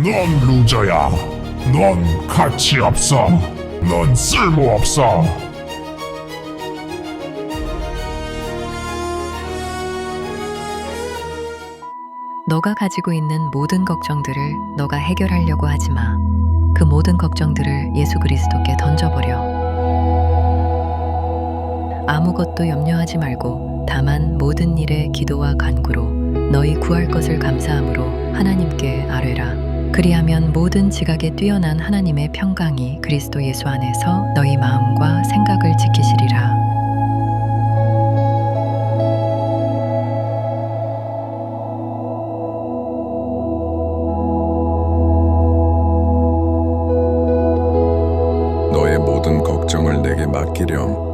넌 루저야. 넌 가치 없어. 넌 쓸모 없어. 너가 가지고 있는 모든 걱정들을 너가 해결하려고 하지 마. 그 모든 걱정들을 예수 그리스도께 던져버려. 아무것도 염려하지 말고 다만 모든 일에 기도와 간구로 너희 구할 것을 감사함으로 하나님께 아뢰라. 그리하면 모든 지각에 뛰어난 하나님의 평강이 그리스도 예수 안에서 너희 마음과 생각을 지키시리라. 너의 모든 걱정을 내게 맡기렴.